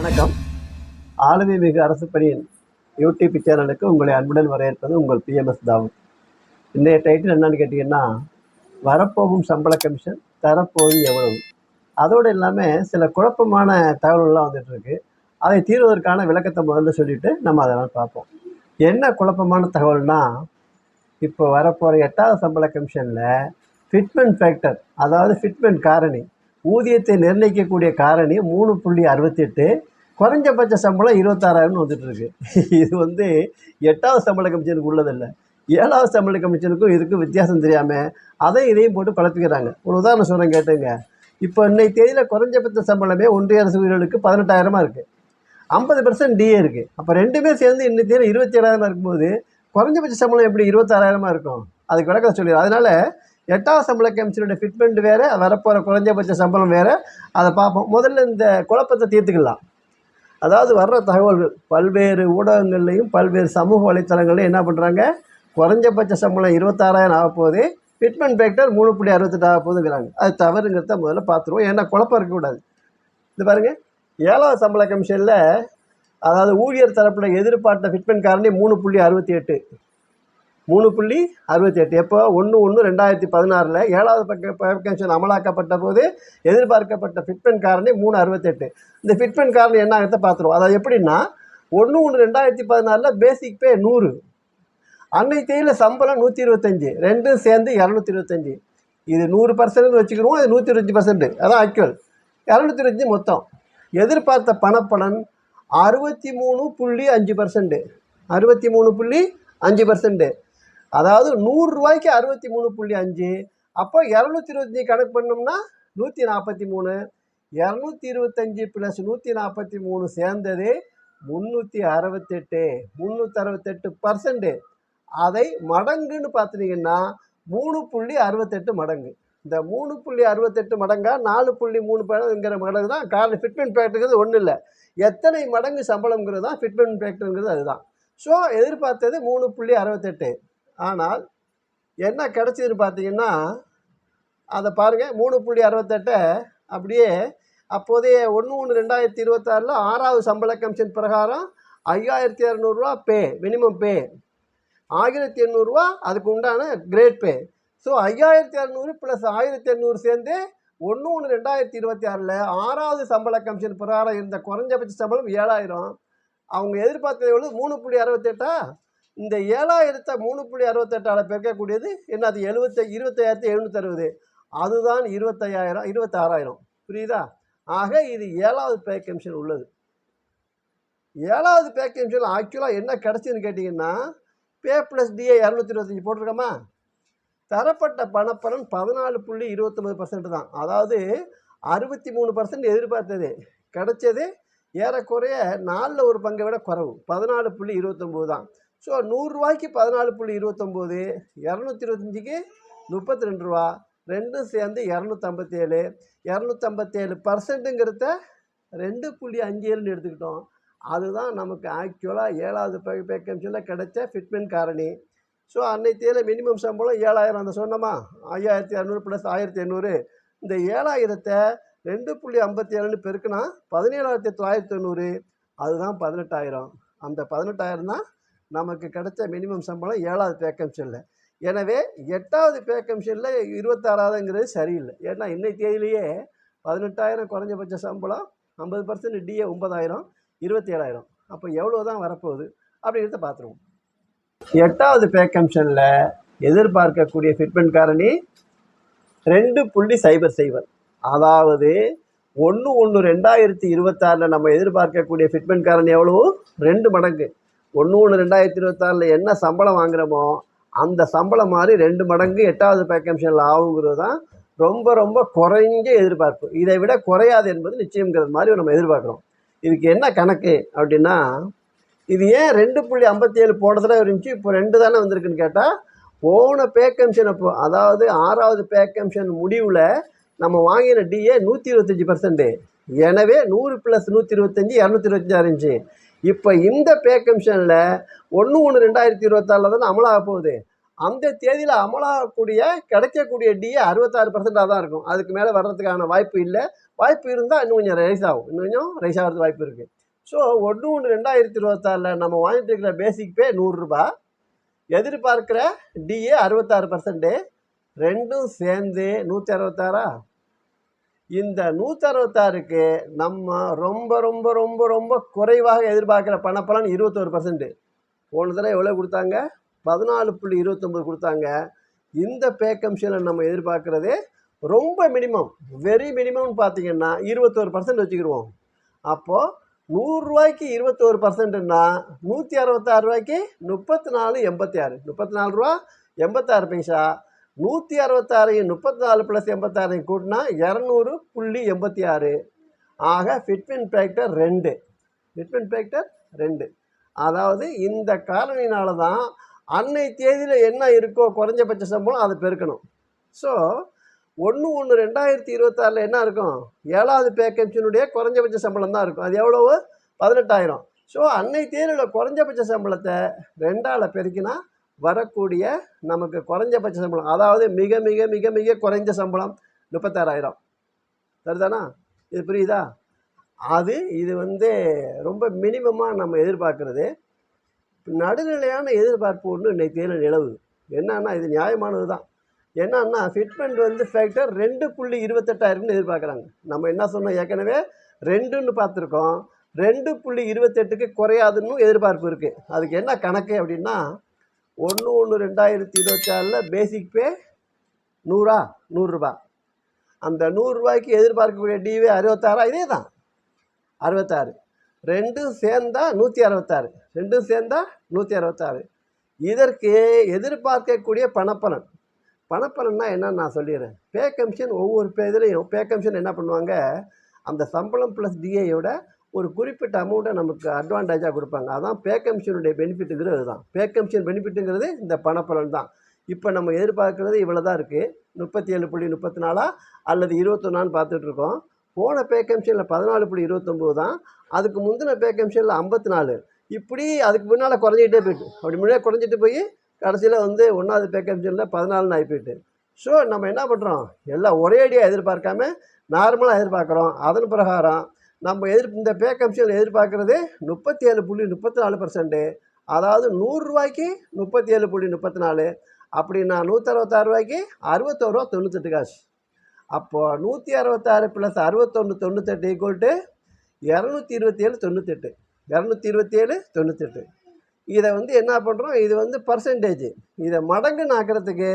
வணக்கம். ஆளுமை மிகு அரசு பணியின் யூடியூப் சேனலுக்கு உங்களை அன்புடன் வரவேற்பது உங்கள் பிஎம்எஸ் தாவூத். இன்றைய டைட்டில் என்னன்னு கேட்டிங்கன்னா, வரப்போகும் சம்பள கமிஷன் தரப்போது எவ்வளவு. அதோடு இல்லாமல் சில குழப்பமான தகவல்கள்லாம் வந்துட்டுருக்கு. அதை தீர்வதற்கான விளக்கத்தை முதல்ல சொல்லிவிட்டு நம்ம அதெல்லாம் பார்ப்போம். என்ன குழப்பமான தகவல்னா, இப்போ வரப்போகிற 8வது சம்பள கமிஷனில் ஃபிட்மெண்ட் ஃபேக்டர், அதாவது ஃபிட்மெண்ட் காரணி, ஊதியத்தை நிர்ணயிக்கக்கூடிய காரணி 3.68, குறைஞ்சபட்ச சம்பளம் 26,000 வந்துட்டுருக்கு. இது 8வது சம்பள கமிஷனுக்கு உள்ளதில்லை. 7வது சம்பள கமிஷனுக்கும் இதுக்கும் வித்தியாசம் தெரியாமல் இதையும் போட்டு குழப்பிக்கிறாங்க. ஒரு உதாரணம் சொல்கிறேன் கேட்டுங்க. இப்போ இன்னைக்கு தேதியில் குறைஞ்சபட்ச சம்பளமே ஒன்றிய அரசு ஊழியர்களுக்கு 18,000 இருக்குது. 50% டிஏ இருக்குது. அப்போ ரெண்டுமே சேர்ந்து இன்னைக்கு தேதி 27,000 இருக்கும்போது குறைஞ்சபட்ச சம்பளம் எப்படி 26,000 இருக்கும்? அதுக்கு விளக்கம் சொல்லிடுறேன். அதனால் 8வது சம்பள கமிஷனுடைய ஃபிட்மெண்ட் வேறு, வரப்போகிற குறைஞ்சபட்ச சம்பளம் வேறு. அதை பார்ப்போம். முதல்ல இந்த குழப்பத்தை தீர்த்துக்கலாம். அதாவது வர்ற தகவல்கள் பல்வேறு ஊடகங்கள்லையும் பல்வேறு சமூக வலைத்தளங்கள்லையும் என்ன பண்ணுறாங்க, குறைஞ்சபட்ச சம்பளம் 26,000 ஆகப்போகுது, ஃபிட்மெண்ட் ஃபேக்டர் 3.68 ஆகப்போகுதுங்கிறாங்க. அது தவறுங்கிறத முதல்ல பார்த்துருவோம். ஏன்னா குழப்பம் இருக்கக்கூடாது. இது பாருங்கள், 7வது சம்பள கமிஷனில் அதாவது ஊழியர் தரப்பில் எதிர்பார்த்த ஃபிட்மெண்ட் காரணி 3.68. எப்போ 1/1/2016 7வது கமிஷன் அமலாக்கப்பட்ட போது எதிர்பார்க்கப்பட்ட ஃபிட்மெண்ட் காரணி 3.68. இந்த ஃபிட்மெண்ட் காரணி என்ன ஆகிறத பார்த்துருவோம். அதாவது எப்படின்னா, 1/1/2016 பேசிக் பே 100, அன்னைக்கு தேதியில் சம்பளம் 125, ரெண்டும் சேர்ந்து 225. இது 100% வச்சுக்கிறோம். அது 125%, அதான் ஆக்சுவல். 225 மொத்தம். எதிர்பார்த்த பணப்பலன் 63.5%. 63.5%. அதாவது 100 ரூபாய்க்கு 63.5. அப்போ 225 கணக்கு பண்ணோம்னா 143. 225 + 143 சேர்ந்தது 368. 368%. அதை மடங்குன்னு பார்த்துட்டிங்கன்னா 3.68 மடங்கு. இந்த 3.68 மடங்கா 4.3 மடங்கு தான் காரணம். ஃபிட்மெண்ட் ஃபேக்டருங்கிறது ஒன்றும் இல்லை, எத்தனை மடங்கு சம்பளம்ங்கிறது தான் ஃபிட்மெண்ட் ஃபேக்டருங்கிறது. அதுதான். ஸோ எதிர்பார்த்தது 3.68. ஆனால் என்ன கிடச்சிதுன்னு பார்த்தீங்கன்னா, அதை பாருங்கள். 3.68 அப்படியே அப்போதைய 1/1/2026 6வது சம்பள கமிஷன் பிரகாரம் 5,200 ரூபா பே, மினிமம் பே. 1,800 ரூபா அதுக்கு உண்டான கிரேட் பே. ஸோ 5,200 + 1,800 சேர்ந்து 1/1/2026 6வது சம்பள கமிஷன் பிரகாரம் இருந்த குறைஞ்சபட்ச சம்பளம் 7,000. அவங்க எதிர்பார்த்தது எவ்வளவு? 3.68. இந்த 7,000 3.68 பெருக்கக்கூடியது என்னது? 25,760. அதுதான் 25,000, 26,000. புரியுதா? ஆக இது 7வது பே கமிஷன் உள்ளது. 7வது பே கமிஷன் ஆக்சுவலாக என்ன கிடச்சின்னு கேட்டிங்கன்னா, பே ப்ளஸ் டிஏ 225 போட்டிருக்கோமா? தரப்பட்ட பணப்பலன் 14.29% தான். அதாவது 63% எதிர்பார்த்தது, கிடைச்சது ஏறக்குறைய 4 ஒரு பங்கை விட குறைவு, 14.29 தான். ஸோ 100 ரூபாய்க்கு 14.29, 225க்கு 32 ரூபா, ரெண்டும் சேர்ந்து 257. 257%ங்கிறத 2.57ன்னு எடுத்துக்கிட்டோம். அதுதான் நமக்கு ஆக்சுவலாக 7வது பே கமிஷனில் கிடைச்ச ஃபிட்மெண்ட் காரணி. ஸோ அன்னைக்கு மினிமம் சம்பளம் 7,000 அந்த சொன்னோமா, 5,200 + 1,800. இந்த 7,000 2.57ன்னு பெருக்குனா 17,990. அதுதான் 18,000. அந்த 18,000 தான் நமக்கு கிடைச்ச மினிமம் சம்பளம் 7வது பே கமிஷனில். எனவே 8வது பே கமிஷனில் 26,000ங்கிறது சரியில்லை. ஏன்னா இன்னைக்கு தேதியிலேயே 18,000 குறைஞ்சபட்ச சம்பளம், 50% டிஏ 9,000, 27,000. அப்போ எவ்வளோ தான் வரப்போகுது அப்படிங்கிறத பார்த்துருவோம். 8வது பே கமிஷனில் எதிர்பார்க்கக்கூடிய ஃபிட்மெண்ட் காரணி 2.00. அதாவது 1/1/2026 நம்ம எதிர்பார்க்கக்கூடிய ஃபிட்மெண்ட் காரணி எவ்வளவு? 2 மடங்கு. 1/1/2026 என்ன சம்பளம் வாங்குகிறோமோ அந்த சம்பளம் மாதிரி 2 மடங்கு 8வது பே கமிஷனில் ஆகுங்கிறது தான் ரொம்ப ரொம்ப குறைஞ்ச எதிர்பார்ப்பு. இதை விட குறையாது என்பது நிச்சயங்கிறது மாதிரி நம்ம எதிர்பார்க்குறோம். இதுக்கு என்ன கணக்கு அப்படின்னா, இது ஏன் 2.57 போன தடவை இருந்துச்சு, இப்போ 2 தானே வந்திருக்குன்னு கேட்டால், போன பே கமிஷன் அப்போ, அதாவது 6வது பே கமிஷன் முடிவில் நம்ம வாங்கின டிஏ 125%. எனவே 100 + 125 225 இருந்துச்சு. இப்போ இந்த பே கமிஷனில் 1/1/2026 தானே அமலாக போகுது. அந்த தேதியில் அமலாகக்கூடிய கிடைக்கக்கூடிய டிஏ 66% தான் இருக்கும். அதுக்கு மேலே வர்றதுக்கான வாய்ப்பு இல்லை. வாய்ப்பு இருந்தால் இன்னும் கொஞ்சம் ரைஸ் ஆகும், இன்னும் கொஞ்சம் ரைஸ் ஆகிறதுக்கு வாய்ப்பு இருக்குது. ஸோ 1/1/2026 நம்ம வாங்கிட்டு இருக்கிற பேசிக் பே 100 ரூபா, எதிர்பார்க்குற டிஏ 66%, ரெண்டும் சேர்ந்து 166. இந்த 166க்கு நம்ம ரொம்ப ரொம்ப ரொம்ப ரொம்ப குறைவாக எதிர்பார்க்குற பணப்பலன் 21%. போன தடவை எவ்வளோ கொடுத்தாங்க? 14.29 கொடுத்தாங்க. இந்த பே கமிஷனில் நம்ம எதிர்பார்க்குறது ரொம்ப மினிமம், வெரி மினிமம்னு பார்த்தீங்கன்னா 21% வச்சுக்கிடுவோம். அப்போது 100 ரூபாய்க்கு 21%ன்னா 166 ரூபாய்க்கு 34.86, 34 ரூபா 86 பைசா. 166 34 + 86 கூட்டினா 200.86. ஆக ஃபிட்மென்ட் ஃபேக்டர் 2. Fitment factor 2. அதாவது இந்த காரணினால தான் அன்னை தேதியில் என்ன இருக்கோ குறைஞ்சபட்ச சம்பளம் அதை பெருக்கணும். ஸோ 1/1/2026 என்ன இருக்கும்? 7வது பே கமிஷனுடைய குறைஞ்சபட்ச சம்பளம் தான் இருக்கும். அது எவ்வளவு? 18,000. ஸோ அன்னை தேதியில் குறைஞ்சபட்ச சம்பளத்தை 2ஆல் பெருக்கினா வரக்கூடிய நமக்கு குறைஞ்சபட்ச சம்பளம், அதாவது மிக மிக மிக மிக குறைஞ்ச சம்பளம் 36,000. சரிதானா? இது புரியுதா? இது ரொம்ப மினிமமாக நம்ம எதிர்பார்க்குறது. நடுநிலையான எதிர்பார்ப்பு ஒன்று இன்னைக்கு தேதியில் நிலவுது. என்னன்னா இது நியாயமானது தான். என்னன்னா ஃபிட்மெண்ட் ஃபேக்டர் 2.28 எதிர்பார்க்குறாங்க. நம்ம என்ன சொன்னோம் ஏற்கனவே? 2ன்னு பார்த்துருக்கோம். 2.28க்கு குறையாதுன்னு எதிர்பார்ப்பு இருக்குது. அதுக்கு என்ன கணக்கு அப்படின்னா 1/1/2026 பேசிக் பே 100 ரூபா. அந்த 100 ரூபாய்க்கு எதிர்பார்க்கக்கூடிய டிவே 66. இதே தான் 66. ரெண்டும் சேர்ந்தா 166. ரெண்டும் சேர்ந்தா 166. இதற்கு எதிர்பார்க்கக்கூடிய பணப்பலன்னா என்னன்னு நான் சொல்லிடுறேன். பே கமிஷன் ஒவ்வொரு இதுலையும் பே கமிஷன் என்ன பண்ணுவாங்க? அந்த சம்பளம் ப்ளஸ் டிஏயோட ஒரு குறிப்பிட்ட அமௌண்ட்டை நமக்கு அட்வான்டேஜாக கொடுப்பாங்க. அதான் பே கமிஷனுடைய பெனிஃபிட்டுங்கிறது தான். பே கமிஷன் பெனிஃபிட்டுங்கிறது இந்த பணப்பலன் தான். இப்போ நம்ம எதிர்பார்க்குறது இவ்வளோ தான் இருக்குது. 37.34 அல்லது 21 பார்த்துட்ருக்கோம். போன பே கமிஷனில் 14.29 தான். அதுக்கு முந்தின பே கமிஷனில் 54. இப்படி அதுக்கு முன்னால் குறைஞ்சிக்கிட்டே போயிட்டு, அப்படி முன்னாடி குறைஞ்சிட்டு போய் கடைசியில் 1வது பே கமிஷனில் 14 ஆகி போயிட்டு. ஸோ நம்ம என்ன பண்ணுறோம்? எல்லாம் ஒரே அடியாக எதிர்பார்க்காம நார்மலாக எதிர்பார்க்குறோம். அதன் பிரகாரம் நம்ம இந்த பே கமிஷனில் எதிர்பார்க்குறது 37.34%. அதாவது 100 ரூபாய்க்கு 37.34. அப்படின்னா 166 ரூபாய்க்கு 61.98 காசு. அப்போது 166 + 61.98 = 227.98. 227.98. இதை என்ன பண்ணுறோம்? இது பர்சன்டேஜ். இதை மடங்குன்னு ஆக்கிறதுக்கு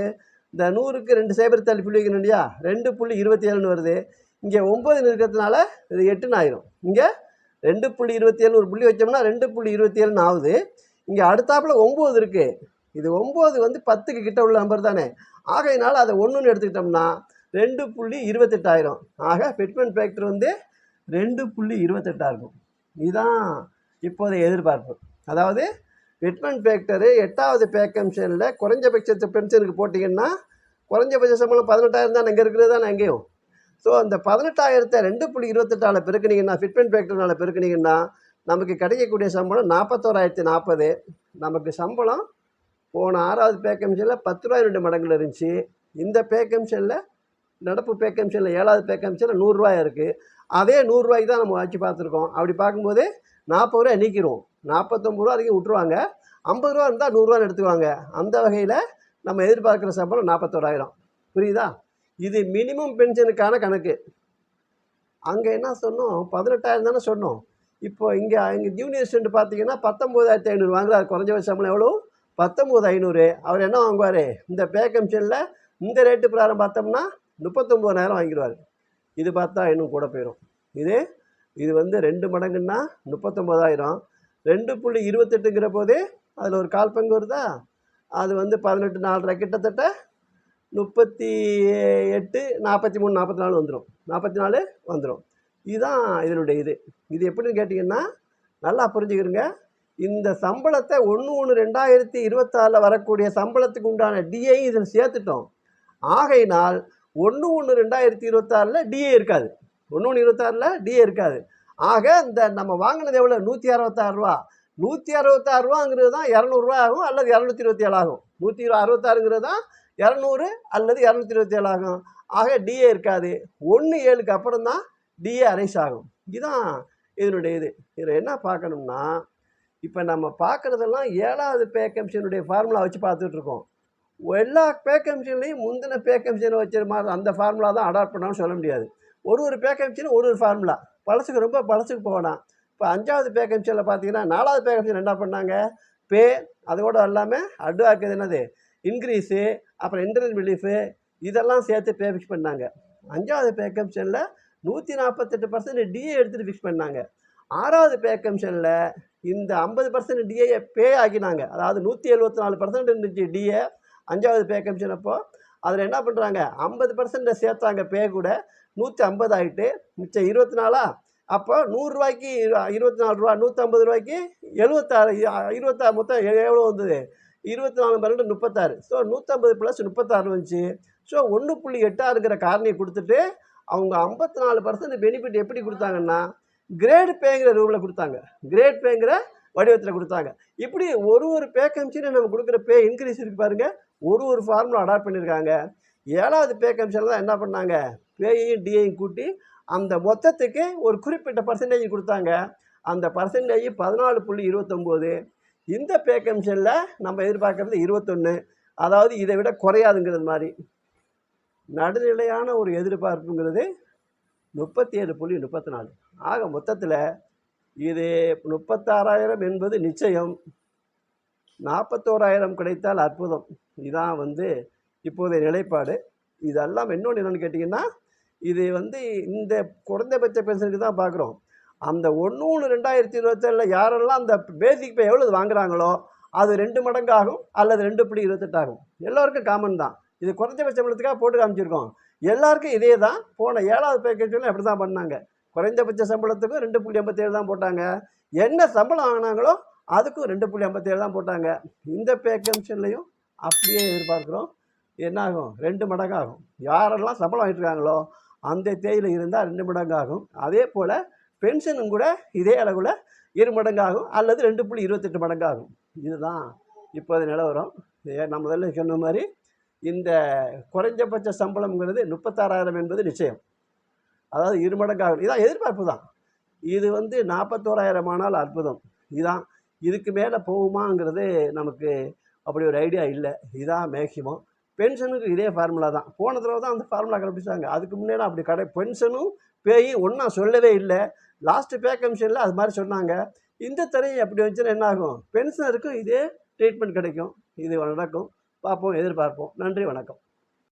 இந்த 100க்கு 2 சைபர் தள்ளி புள்ளி வைக்கணும் இல்லையா? 2.27ன்னு வருது. இங்கே 9 இருக்கிறதுனால இது 8ன்னு ஆயிரும். இங்கே 2.27 ஒரு புள்ளி வச்சோம்னா 2.27ன்னு ஆகுது. இங்கே அடுத்தாப்பில் 9 இருக்குது. இது 9 10க்கு கிட்ட உள்ள நம்பர் தானே. ஆகையினால அதை 1ன்னு எடுத்துக்கிட்டோம்னா 2.28 ஆயிரும். ஆக ஃபிட்மென்ட் ஃபேக்டர் 2.28 இருக்கும். இதுதான் இப்போதைய எதிர்பார்ப்பு. அதாவது ஃபிட்மென்ட் ஃபேக்டரு 8வது பே கமிஷனில் குறைஞ்சபட்ச பென்ஷனுக்கு போட்டிங்கன்னா குறைஞ்சபட்ச சம்பளம் 18,000 தான் இங்கே இருக்கிறது தான் எங்கேயும். ஸோ அந்த 18,000-ஐ 2.28ஆல் பெருக்கினீங்கன்னா, ஃபிட்மென்ட் ஃபேக்டர்னால பெருக்கினீங்கன்னா நமக்கு கிடைக்கக்கூடிய சம்பளம் 41,040. நமக்கு சம்பளம் போன 6வது பே கமிஷனில் 10 ரூபாய் 2 மடங்குல இருந்துச்சு. இந்த பே கமிஷனில் நடப்பு பே கமிஷனில் 7வது பே கமிஷனில் 100 ரூபாய் இருக்குது. அதே 100 ரூபாய்க்கு தான் நம்ம வச்சு பார்த்துருக்கோம். அப்படி பார்க்கும்போது 40 ரூபாய் நீக்கிடுவோம். 49 ரூபா வரைக்கும் விட்டுருவாங்க. 50 ரூபா இருந்தால் 100 ரூபான்னு எடுத்துக்குவாங்க. அந்த வகையில் நம்ம எதிர்பார்க்குற சம்பளம் 41,000. புரியுதா? இது மினிமம் பென்ஷனுக்கான கணக்கு. அங்கே என்ன சொன்னோம்? 18,000 தானே சொன்னோம். இப்போ இங்கே ஜூனியர் ஸ்டூடெண்ட் பார்த்தீங்கன்னா 19,500 வாங்குறாரு. குறைஞ்சபட்ச சம்பளம் எவ்வளோ? 19,500. அவர் என்ன வாங்குவார்? இந்த பே கமிஷனில் இந்த ரேட்டு பிரகாரம் பார்த்தோம்னா 39,000 வாங்கிடுவார். இது பார்த்தா இன்னும் கூட போயிடும். இது 2 மடங்குன்னா 39,000. 2.28ங்கிற போது அதில் ஒரு 1/4 பங்கு வருதா? அது 18 4.5 கிட்டத்தட்ட 38 43 44 வந்துடும். 44 வந்துடும். இதுதான் இதனுடைய இது எப்படின்னு கேட்டிங்கன்னா நல்லா புரிஞ்சுக்கிறங்க. இந்த சம்பளத்தை 1/1/2026 வரக்கூடிய சம்பளத்துக்கு உண்டான டிஏ இதில் சேர்த்துட்டோம். ஆகையினால் 1/1/2026 டிஏ இருக்காது. 1/1/26 டிஏ இருக்காது. ஆக இந்த நம்ம வாங்கினது எவ்வளோ? 166 ரூபா. 166 ரூபாங்கிறது தான் 200 ரூபா ஆகும் அல்லது 227 ஆகும். 166ங்கிறது தான் 200 அல்லது 227 ஆகும். ஆக டிஏ இருக்காது. 1.7க்கு அப்புறம் தான் டிஏ அரைஸ் ஆகும். இதுதான் இதனுடைய இது. இதில் என்ன பார்க்கணும்னா, இப்போ நம்ம பார்க்குறதெல்லாம் 7வது பே கமிஷனுடைய ஃபார்முலா வச்சு பார்த்துட்டு இருக்கோம். எல்லா பே கமிஷன்லையும் முந்தின பே கமிஷனை வச்ச மாதிரி அந்த ஃபார்முலா தான் அடாப்ட் பண்ணாலும் சொல்ல முடியாது. ஒரு பே கமிஷனும் ஒரு ஃபார்முலா. பழசுக்கு ரொம்ப பழசுக்கு போகலாம். இப்போ 5வது பே கமிஷனில் பார்த்தீங்கன்னா 4வது பே கமிஷன் என்ன பண்ணாங்க, பே அதோட எல்லாமே அட்வாக்கு என்னது இன்க்ரீஸு, அப்புறம் இன்டர்னல் ரிலீஃபு இதெல்லாம் சேர்த்து பே ஃபிக்ஸ் பண்ணாங்க. 5வது பே கமிஷனில் 148% டிஏ எடுத்துகிட்டு ஃபிக்ஸ் பண்ணாங்க. 6வது பே கமிஷனில் இந்த 50% டிஏ பே ஆக்கினாங்க. அதாவது 174% இருந்துச்சு டிஏ 5வது பே கமிஷன். அப்போ அதில் என்ன பண்ணுறாங்க, 50% சேர்த்தாங்க பே கூட, 150 ஆகிட்டு மிச்சம் 24. அப்போ 100 ரூபாய்க்கு 24 ரூபா, 150 ரூபாய்க்கு 76, 26 மொத்தம் எவ்வளோ வந்தது, 24 36. ஸோ 150 + 36 வந்துச்சு. ஸோ 1.86ங்கிற காரணியை கொடுத்துட்டு அவங்க 54% பெனிஃபிட் எப்படி கொடுத்தாங்கன்னா, கிரேட் பேங்கிற ரூமில் கொடுத்தாங்க. கிரேட் பேங்கிற வடிவத்தில் கொடுத்தாங்க. இப்படி ஒரு பே கமிஷன் நம்ம கொடுக்குற பே இன்க்ரீஸ் இருக்கு பாருங்க, ஒரு ஃபார்முலா அடாப்ட் பண்ணியிருக்காங்க. 7வது பே கமிஷனில் தான் என்ன பண்ணாங்க, பேயையும் டிஏயும் கூட்டி அந்த மொத்தத்துக்கு ஒரு குறிப்பிட்ட பர்சன்டேஜ் கொடுத்தாங்க. அந்த பர்சன்டேஜ் 14.29. இந்த பே கமிஷனில் நம்ம எதிர்பார்க்கறது 21. அதாவது இதை விட குறையாதுங்கிறது மாதிரி. நடுநிலையான ஒரு எதிர்பார்ப்புங்கிறது 37.34. ஆக மொத்தத்தில் இது 36,000 என்பது நிச்சயம், 41,000 கிடைத்தால் அற்புதம். இதான் இப்போதைய நிலைப்பாடு. இதெல்லாம் இன்னொன்று என்னென்னு கேட்டிங்கன்னா, இது இந்த குறைந்தபட்ச பென்ஷனுக்கு தான் பார்க்குறோம். அந்த 1/1/2027 யாரெல்லாம் அந்த பேசிக் பே எவ்வளோ வாங்குறாங்களோ அது 2 மடங்காகும் அல்லது 2.28 ஆகும். எல்லோருக்கும் காமன் தான். இது குறைஞ்சபட்ச சம்பளத்துக்காக போட்டு காமிச்சிருக்கோம். எல்லாருக்கும் இதே தான். போன 7வது பேக்கேஜ்லாம் அப்படி தான் பண்ணாங்க. குறைந்தபட்ச சம்பளத்துக்கும் 2.87 தான் போட்டாங்க. என்ன சம்பளம் வாங்கினாங்களோ அதுக்கும் 2.57 தான் போட்டாங்க. இந்த பே கமிஷன்லையும் அப்படியே எதிர்பார்க்குறோம். என்ன ஆகும், 2 மடங்காகும். யாரெல்லாம் சம்பளம் வாங்கிட்டு இருக்காங்களோ அந்த தேதியில் இருந்தால் 2 மடங்காகும். அதே போல் பென்ஷனும் கூட இதே அளவில் 2 மடங்காகும் அல்லது 2.28 மடங்காகும். இதுதான் இப்போது நிலவரம். நான் முதல்ல சொன்ன மாதிரி இந்த குறைஞ்சபட்ச சம்பளம்ங்கிறது 36,000 என்பது நிச்சயம். அதாவது 2 மடங்காகும். இதான் எதிர்பார்ப்பு தான். இது 41,000 ஆனால் அற்புதம். இதான். இதுக்கு மேலே போகுமாங்கிறது நமக்கு அப்படி ஒரு ஐடியா இல்லை. இதான் மேக்சிமம். பென்ஷனுக்கு இதே ஃபார்முலா தான். போன தடவை தான் அந்த ஃபார்முலா கண்டுபிடிச்சாங்க. அதுக்கு முன்னே அப்படி பென்ஷனும் பேயும் ஒன்றா சொல்லவே இல்லை. லாஸ்ட்டு பே கமிஷனில் அது மாதிரி சொன்னாங்க. இந்த தடவை அப்படி வந்துச்சுன்னா என்ன ஆகும், பென்ஷனருக்கும் இதே ட்ரீட்மெண்ட் கிடைக்கும். இது நடக்கும். பார்ப்போம், எதிர்பார்ப்போம். நன்றி, வணக்கம்.